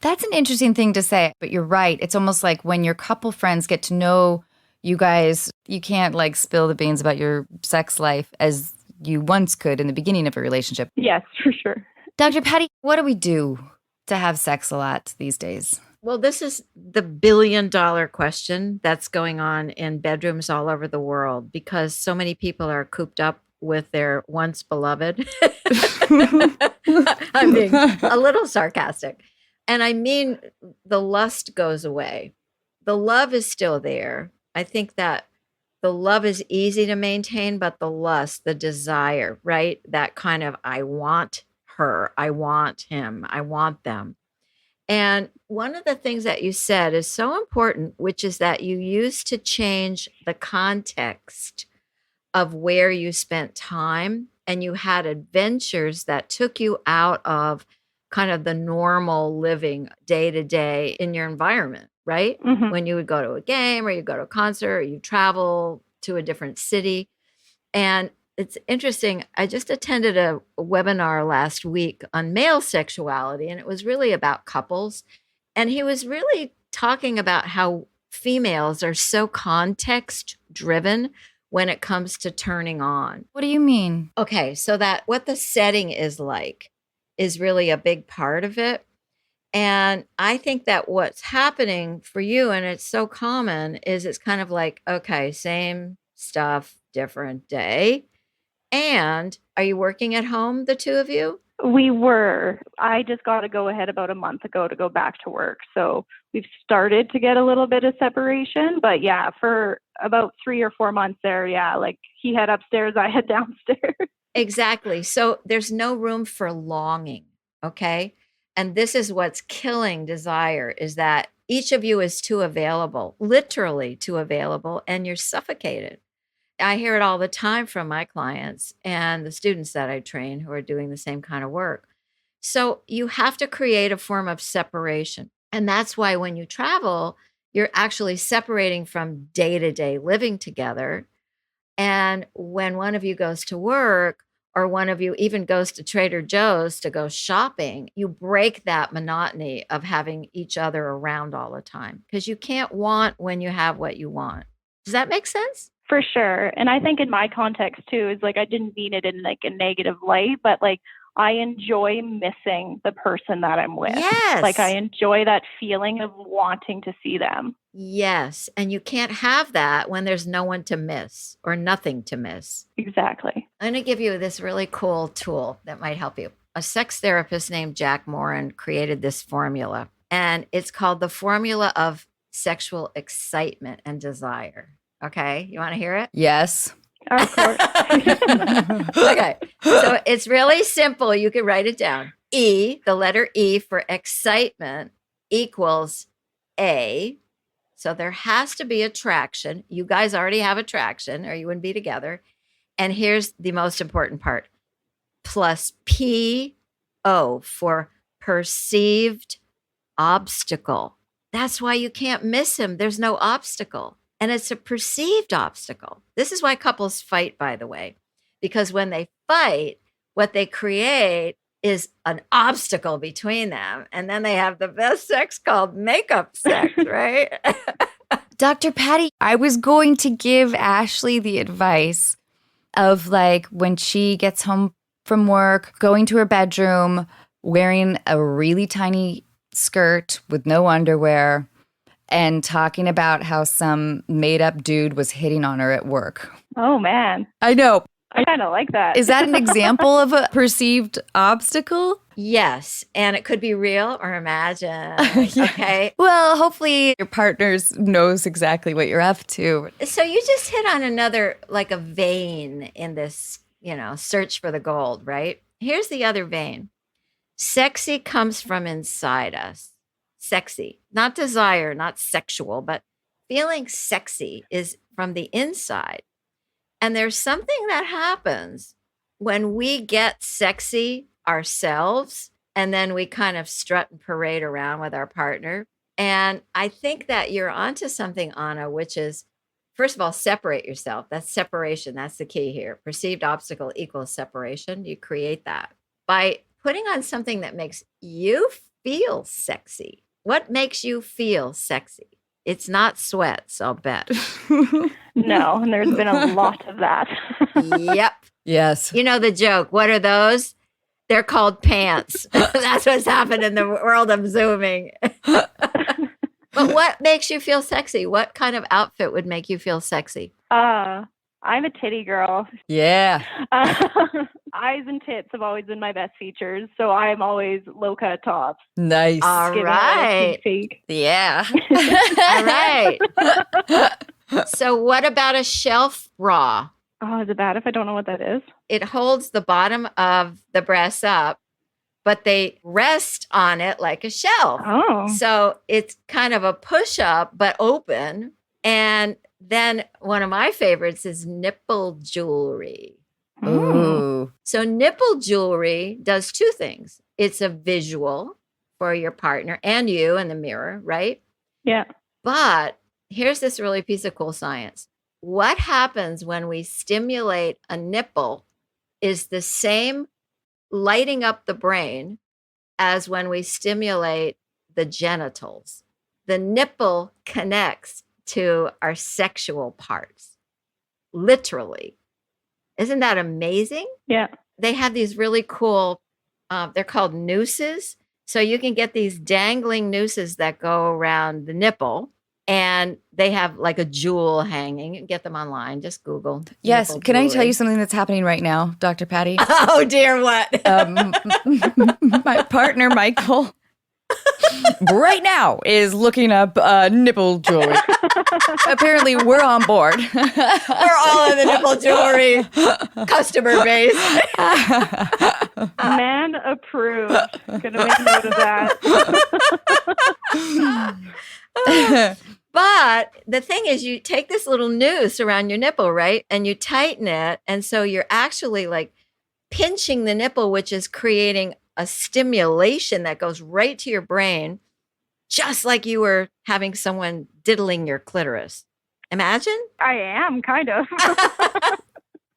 That's an interesting thing to say, but you're right. It's almost like when your couple friends get to know you guys, you can't like spill the beans about your sex life as you once could in the beginning of a relationship. Yes, for sure. Dr. Patty, what do we do to have sex a lot these days? Well, this is the billion-dollar question that's going on in bedrooms all over the world because so many people are cooped up with their once beloved. I'm being a little sarcastic. And I mean, the lust goes away. The love is still there. I think that the love is easy to maintain, but the lust, the desire, right? That kind of, I want her, I want him, I want them. And one of the things that you said is so important, which is that you used to change the context of where you spent time and you had adventures that took you out of kind of the normal living day to day in your environment, right? Mhm. When you would go to a game or you go to a concert or you travel to a different city. And it's interesting. I just attended a webinar last week on male sexuality, and it was really about couples. And he was really talking about how females are so context driven when it comes to turning on. What do you mean? Okay, so that what the setting is like is really a big part of it. And I think that what's happening for you, and it's so common, is it's kind of like, okay, same stuff, different day. And are you working at home, the two of you? We were. I just got to go ahead about a month ago to go back to work. So we've started to get a little bit of separation. But yeah, for about 3 or 4 months there, yeah, like he had upstairs, I had downstairs. Exactly. So there's no room for longing. Okay. And this is what's killing desire is that each of you is too available, literally too available, and you're suffocated. I hear it all the time from my clients and the students that I train who are doing the same kind of work. So you have to create a form of separation. And that's why when you travel, you're actually separating from day to day living together. And when one of you goes to work or one of you even goes to Trader Joe's to go shopping, you break that monotony of having each other around all the time because you can't want when you have what you want. Does that make sense? For sure. And I think in my context too, is like I didn't mean it in like a negative light, but like I enjoy missing the person that I'm with. Yes. Like I enjoy that feeling of wanting to see them. Yes. And you can't have that when there's no one to miss or nothing to miss. Exactly. I'm going to give you this really cool tool that might help you. A sex therapist named Jack Moran created this formula, and it's called the formula of sexual excitement and desire. Okay. You want to hear it? Yes. Of course. Okay. So it's really simple. You can write it down. E, the letter E for excitement equals A. So there has to be attraction. You guys already have attraction or you wouldn't be together. And here's the most important part. Plus PO for perceived obstacle. That's why you can't miss him. There's no obstacle. And it's a perceived obstacle. This is why couples fight, by the way, because when they fight, what they create is an obstacle between them. And then they have the best sex called makeup sex, right? Dr. Patty, I was going to give Ashley the advice of like when she gets home from work, going to her bedroom, wearing a really tiny skirt with no underwear, and talking about how some made-up dude was hitting on her at work. Oh, man. I know. I kind of like that. Is that an example of a perceived obstacle? Yes. And it could be real or imagined. Yeah. Okay. Well, hopefully your partner knows exactly what you're up to. So you just hit on another, like a vein in this, search for the gold, right? Here's the other vein. Sexy comes from inside us. Sexy, not desire, not sexual, but feeling sexy is from the inside. And there's something that happens when we get sexy ourselves And then we kind of strut and parade around with our partner. And I think that you're onto something, Anna, which is, first of all, separate yourself. That's separation. That's the key here. Perceived obstacle equals separation. You create that by putting on something that makes you feel sexy. What makes you feel sexy? It's not sweats, I'll bet. No, and there's been a lot of that. Yep. Yes. You know the joke. What are those? They're called pants. That's what's happened in the world of Zooming. But what makes you feel sexy? What kind of outfit would make you feel sexy? I'm a titty girl. Yeah. Eyes and tits have always been my best features, so I'm always low-cut tops. Nice. All Giving it a right. sneak peek. Yeah. All right. So what about a shelf bra? Oh, is it bad if I don't know what that is? It holds the bottom of the breasts up, but they rest on it like a shelf. Oh. So it's kind of a push-up, but open. And then one of my favorites is nipple jewelry. Ooh. So nipple jewelry does two things. It's a visual for your partner and you in the mirror, right? Yeah. But here's this really piece of cool science. What happens when we stimulate a nipple is the same lighting up the brain as when we stimulate the genitals. The nipple connects to our sexual parts, literally. Isn't that amazing? Yeah. They have these really cool, they're called nooses. So you can get these dangling nooses that go around the nipple, and they have like a jewel hanging. You can get them online. Just Google. Yes. nipple Can I tell jewelry. you something that's happening right now, Dr. Patty? Oh, dear, what? My partner, Michael, right now is looking up nipple jewelry. Apparently, we're on board. We're all in the nipple jewelry customer base. Man approved. Gonna make note of that. But the thing is, you take this little noose around your nipple, right? And you tighten it. And so you're actually like pinching the nipple, which is creating a stimulation that goes right to your brain, just like you were having someone diddling your clitoris. Imagine? I am, kind of.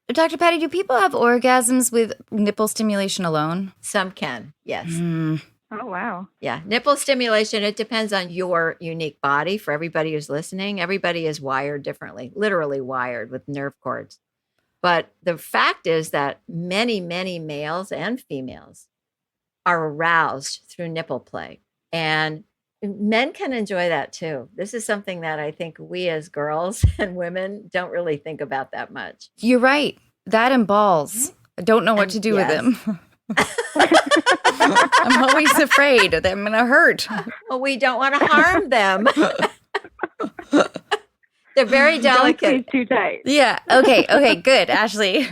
Dr. Patty, do people have orgasms with nipple stimulation alone? Some can, yes. Oh, wow. Yeah, nipple stimulation, it depends on your unique body. For everybody who's listening, everybody is wired differently, literally wired with nerve cords. But the fact is that many, many males and females are aroused through nipple play. And men can enjoy that too. This is something that I think we as girls and women don't really think about that much. You're right. That and balls. I don't know what to do with Yes. them. I'm always afraid that I'm going to hurt. Well, we don't want to harm them. They're very Don't delicate. squeeze too tight. Yeah. Okay. Good, Ashley.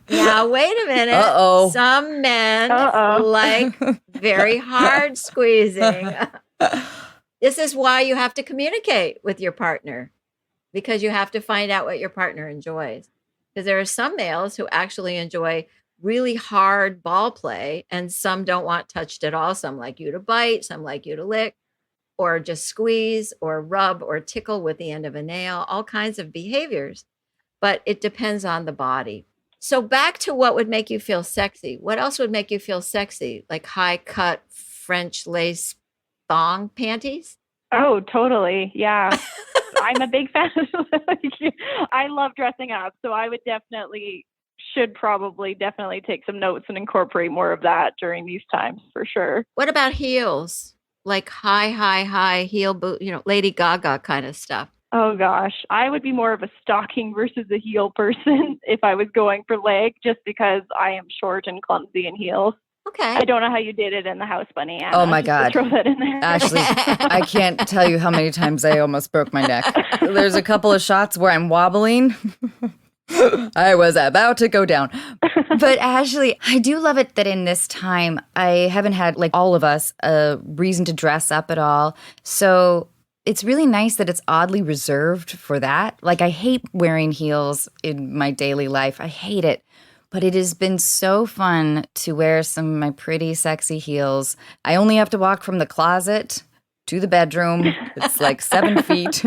Now, wait a minute. Uh-oh. Some men Uh-oh. like very hard squeezing. This is why you have to communicate with your partner, because you have to find out what your partner enjoys. Because there are some males who actually enjoy really hard ball play, and some don't want touched at all. Some like you to bite, some like you to lick, or just squeeze or rub or tickle with the end of a nail, all kinds of behaviors. But it depends on the body. So back to what would make you feel sexy. What else would make you feel sexy? Like high cut French lace thong panties? Oh, totally. Yeah. I'm a big fan of I love dressing up, so I would definitely take some notes and incorporate more of that during these times for sure. What about heels? Like high heel boot, Lady Gaga kind of stuff. Oh gosh, I would be more of a stocking versus a heel person if I was going for leg, just because I am short and clumsy in heels. Okay. I don't know how you did it in the house bunny, Anna. Oh, my just to God. throw that in there. Ashley, I can't tell you how many times I almost broke my neck. There's a couple of shots where I'm wobbling. I was about to go down. But Ashley, I do love it that in this time, I haven't had, like all of us, a reason to dress up at all. So it's really nice that it's oddly reserved for that. Like, I hate wearing heels in my daily life. I hate it. But it has been so fun to wear some of my pretty, sexy heels. I only have to walk from the closet to the bedroom. It's like 7 feet.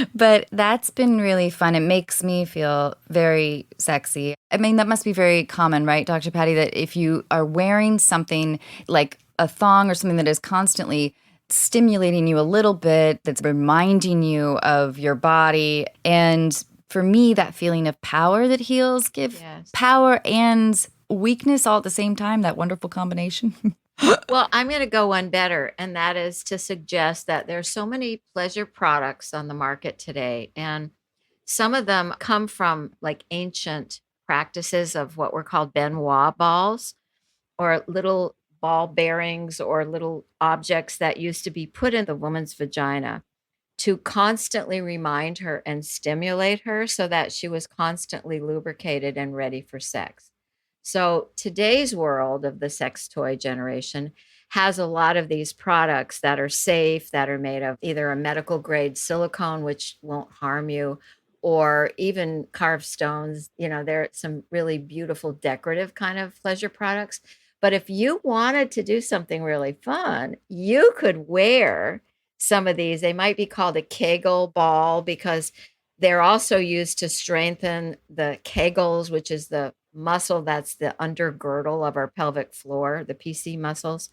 but that's been really fun. It makes me feel very sexy. I mean, that must be very common, right, Dr. Patty, that if you are wearing something like a thong or something that is constantly stimulating you a little bit, that's reminding you of your body. And for me, that feeling of power that heels give, Yes. power and weakness all at the same time, that wonderful combination. Well, I'm going to go one better, and that is to suggest that there's so many pleasure products on the market today, and some of them come from like ancient practices of what were called Benoit balls, or little ball bearings or little objects that used to be put in the woman's vagina to constantly remind her and stimulate her so that she was constantly lubricated and ready for sex. So today's world of the sex toy generation has a lot of these products that are safe, that are made of either a medical grade silicone, which won't harm you, or even carved stones. You know, there are some really beautiful decorative kind of pleasure products. But if you wanted to do something really fun, you could wear some of these. They might be called a Kegel ball because they're also used to strengthen the Kegels, which is the muscle that's the undergirdle of our pelvic floor, the PC muscles.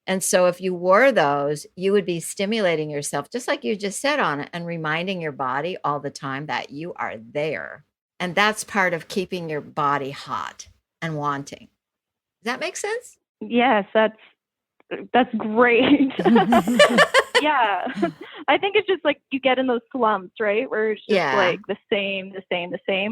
And so if you wore those, you would be stimulating yourself, just like you just said on it, and reminding your body all the time that you are there. And that's part of keeping your body hot and wanting. Does that make sense? Yes, that's great. Yeah. I think it's just like you get in those slumps, right? Where it's just like the same,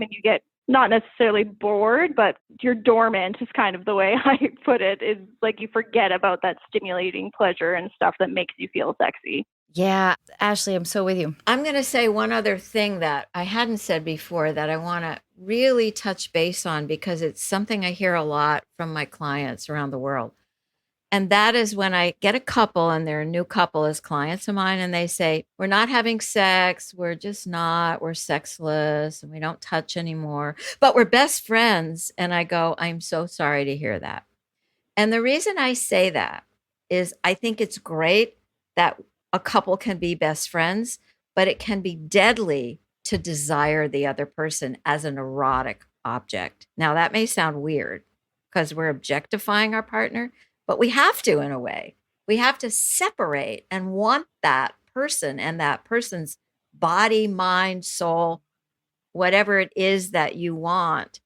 and you get not necessarily bored, but you're dormant is kind of the way I put it, is like you forget about that stimulating pleasure and stuff that makes you feel sexy. Yeah, Ashley, I'm so with you. I'm going to say one other thing that I hadn't said before that I want to really touch base on because it's something I hear a lot from my clients around the world. And that is when I get a couple and they're a new couple as clients of mine and they say, we're not having sex. We're just not. We're sexless and we don't touch anymore, but we're best friends. And I go, I'm so sorry to hear that. And the reason I say that is I think it's great that a couple can be best friends, but it can be deadly to desire the other person as an erotic object. Now, that may sound weird because we're objectifying our partner, but we have to in a way. We have to separate and want that person and that person's body, mind, soul, whatever it is that you want.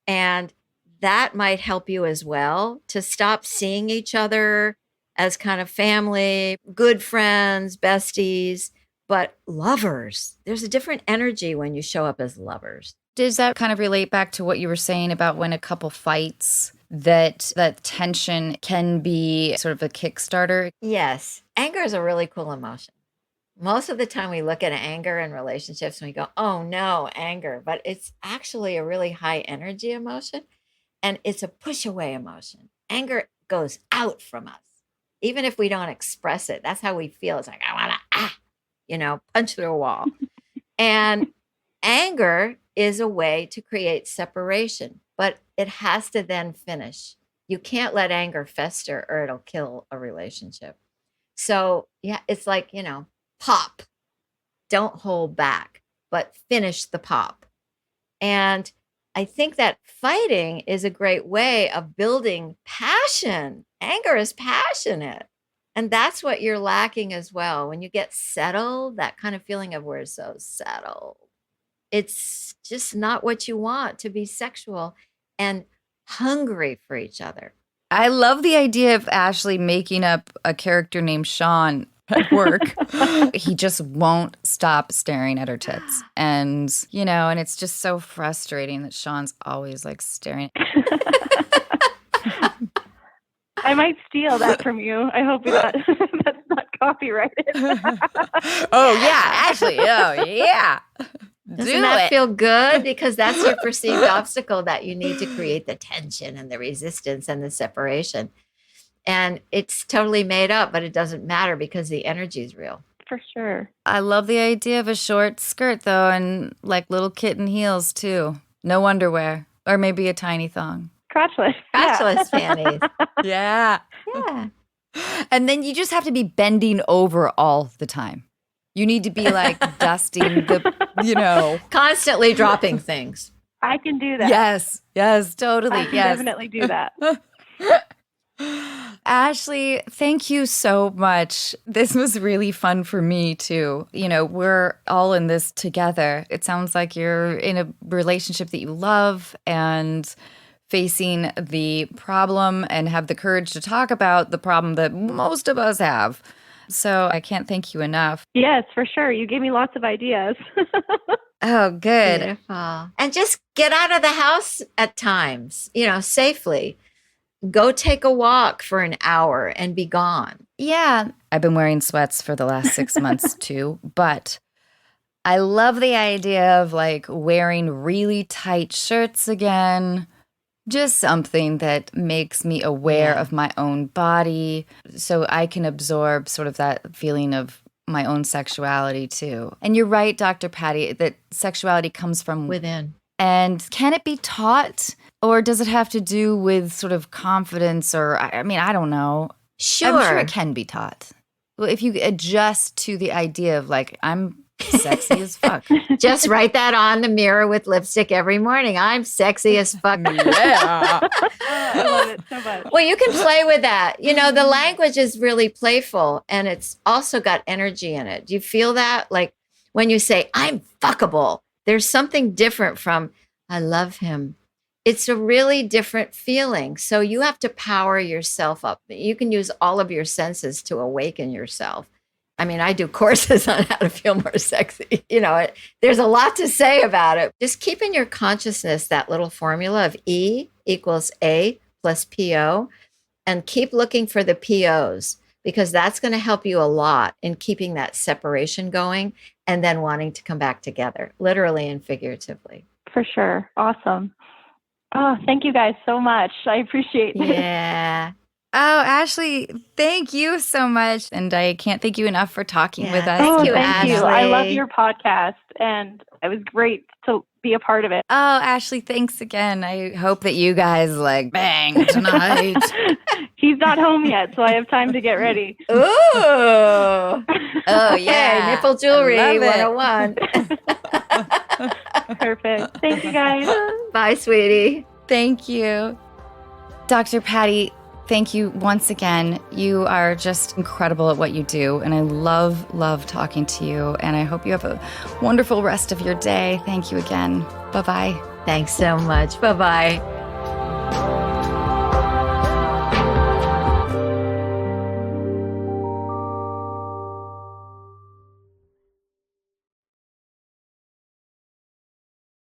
And that might help you as well to stop seeing each other as kind of family, good friends, besties, but lovers. There's a different energy when you show up as lovers. Does that kind of relate back to what you were saying about when a couple fights, that tension can be sort of a Kickstarter? Yes. Anger is a really cool emotion. Most of the time we look at anger in relationships and we go, oh no, anger. But it's actually a really high energy emotion and it's a push away emotion. Anger goes out from us, even if we don't express it. That's how we feel. It's like, I want to, punch through a wall. And anger is a way to create separation, but it has to then finish. You can't let anger fester or it'll kill a relationship. So, yeah, it's like, pop. Don't hold back, but finish the pop. And I think that fighting is a great way of building passion. Anger is passionate. And that's what you're lacking as well. When you get settled, that kind of feeling of we're so settled. It's just not what you want to be sexual and hungry for each other. I love the idea of Ashley making up a character named Sean at work. He just won't stop staring at her tits. And, and it's just so frustrating that Sean's always like staring. I might steal that from you. I hope that's not copyrighted. Oh, yeah, Ashley. Oh, yeah. Doesn't that feel good? Because that's your perceived obstacle that you need to create the tension and the resistance and the separation. And it's totally made up, but it doesn't matter because the energy is real. For sure. I love the idea of a short skirt, though, and like little kitten heels, too. No underwear. Or maybe a tiny thong. Crotchless. Crotchless panties. Yeah. Yeah. And then you just have to be bending over all the time. You need to be like dusting the, Constantly dropping things. I can do that. Yes, totally. I can Yes. definitely do that. Ashley, thank you so much. This was really fun for me too. We're all in this together. It sounds like you're in a relationship that you love and facing the problem and have the courage to talk about the problem that most of us have. So I can't thank you enough. Yes, for sure. You gave me lots of ideas. Oh, good. Beautiful. And just get out of the house at times, safely. Go take a walk for an hour and be gone. Yeah. I've been wearing sweats for the last 6 months too, but I love the idea of like wearing really tight shirts again. Just something that makes me aware of my own body so I can absorb sort of that feeling of my own sexuality too. And you're right, Dr. Patty, that sexuality comes from Within. And can it be taught? Or does it have to do with sort of confidence or, I don't know. Sure. I'm sure it can be taught. Well, if you adjust to the idea of like, I'm sexy as fuck. Just write that on the mirror with lipstick every morning. I'm sexy as fuck. Yeah. I love it so much. Well, you can play with that. The language is really playful and it's also got energy in it. Do you feel that? Like when you say, I'm fuckable, there's something different from, I love him. It's a really different feeling. So you have to power yourself up. You can use all of your senses to awaken yourself. I do courses on how to feel more sexy. There's a lot to say about it. Just keep in your consciousness that little formula of E equals A plus PO, and keep looking for the POs because that's going to help you a lot in keeping that separation going and then wanting to come back together, literally and figuratively. For sure. Awesome. Oh, thank you guys so much. I appreciate it. Yeah. Oh, Ashley, thank you so much. And I can't thank you enough for talking with us. Thank you, Thank you. I Ashley. love your podcast, and it was great to be a part of it. Oh, Ashley, thanks again. I hope that you guys bang tonight. He's not home yet, so I have time to get ready. Ooh. Oh, yeah. Nipple jewelry I love 101. Perfect. Thank you, guys. Bye, sweetie. Thank you. Dr. Patty, thank you once again. You are just incredible at what you do, and I love talking to you, and I hope you have a wonderful rest of your day. Thank you again. Bye-bye. Thanks so much. Bye-bye.